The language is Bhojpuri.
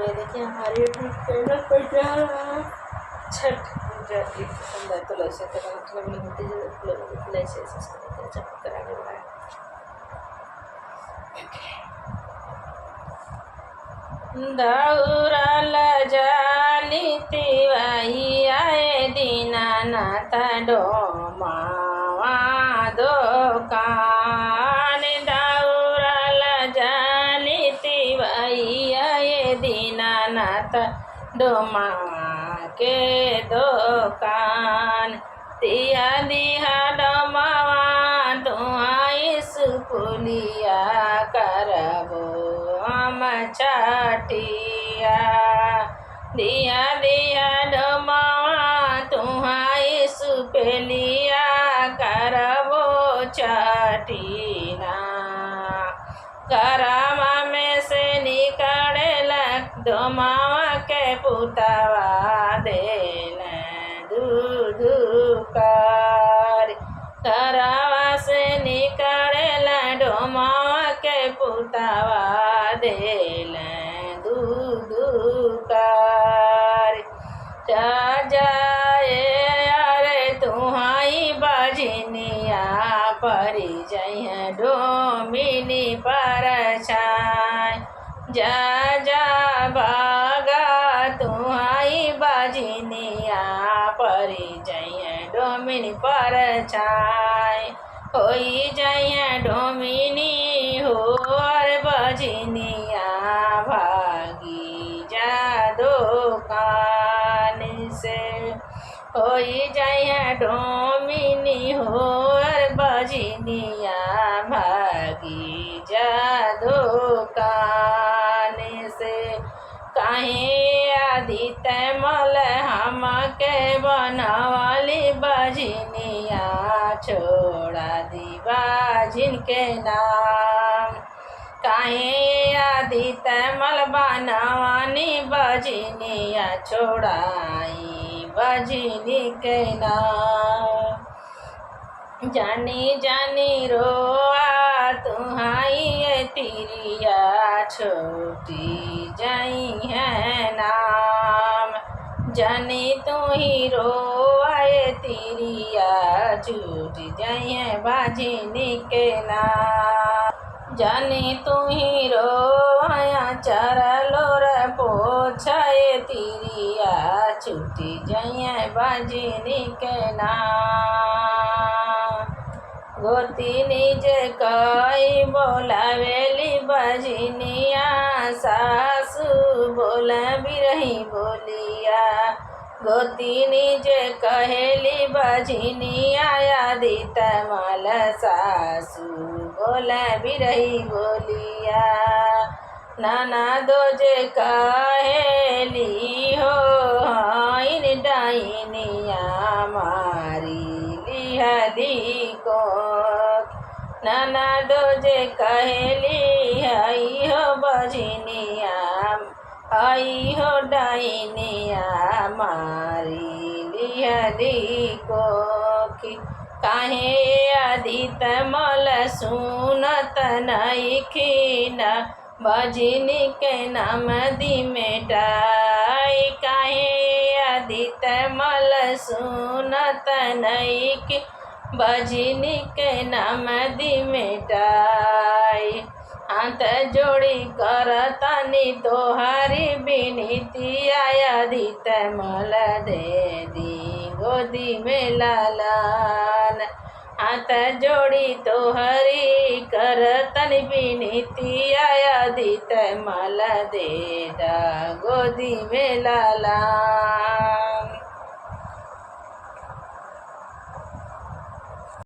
ये देखिए हमारे यूट्यूब चैनल पर जा रहा है छठ पूजा एक सुंदर तुलसी तुलसी छठ कराने वाला है। दौड़ल जाली तिवाही आए दीनानाथ डोमावा दोकान दौड़ल जाली तिवाही आए दीनानाथ डोमा के दुकान तिया दिहा डोमावा तुहाई सुपुलिया करबो हम छठिया दिया दिया डोमावा तुहाई सुपेलिया करबो छठिना घरमा में से निकलेला डोमावा के पुतवा देल दूध कर घरवा से निकलेला डोमावा के पुतवा देल दूध कर जाए अरे तुहाई बजनिया परी जय डोमिनी पर छाय जा जा भागा तुहाई बजनिया परी जय डोमिनी पर छाय होई जय डोमिनी हो और बजनिया भागी जा दुकान से होई जय डोमिनी हो और बजनिया भागी जा दुकान से काहे आदित मल हमके बनवली बजनिया छोड़ा दी बाजिन के नाम काहे आदित मल बनवानी बजनिया छोड़ाई बजनी के नाम जानी जानी रोआ तुहाई तिरिया छोटी जाई है नाम जानी तू ही रोआए तिरिया छूट जाई है बाजिनी के नाम जानी तू ही रोया चरलो रे पोछाए तिरिया छूटी जाई है बाजिनी के नाम गोती निजे कई बोलावेली बजनिया सासू बोला बिरही बोलिया गोती निजे कहेली बजनिया आदित मल सासू बोला बिरही बोलिया नाना दो जे कहेली हो इन डाइनिया मारी लिहली को नाना दो जे कहेली हई हो बजनिया हई हो डाइनिया मारी लिहली को काहे आदित मल सुनत नइखिन बजनी के नाम दी मेटाई काहे आदित मल सुनत नइखिन बजनी के नाम दी मेटाई हाथ जोड़ी करतानी तोहारी बिनती आदित मल दे दी गोदी में लालन हाथ जोड़ी तोहरी करतन बिनती आदित मल दे दा गोदी में लालन।